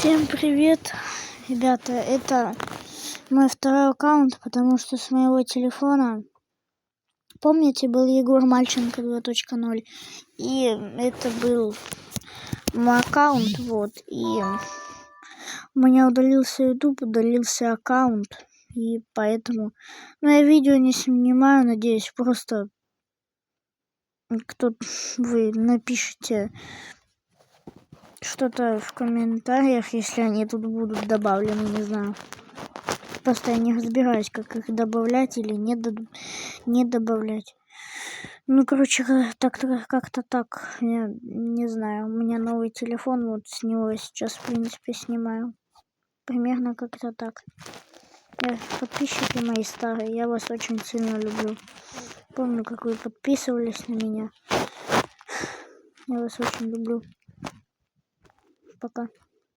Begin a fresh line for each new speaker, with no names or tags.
Всем привет, ребята, это мой второй аккаунт, потому что с моего телефона, помните, был Егор Мальченко 2.0, и это был мой аккаунт, вот, и у меня удалился YouTube, удалился аккаунт, и поэтому, я видео не снимаю, надеюсь, просто вы напишите что-то в комментариях, если они тут будут добавлены, не знаю. Просто я не разбираюсь, как их добавлять или не добавлять. Как-то так. Я не знаю. У меня новый телефон, вот с него сейчас, в принципе, снимаю. Примерно как-то так. Подписчики мои старые, я вас очень сильно люблю. Помню, как вы подписывались на меня. Я вас очень люблю. Пока.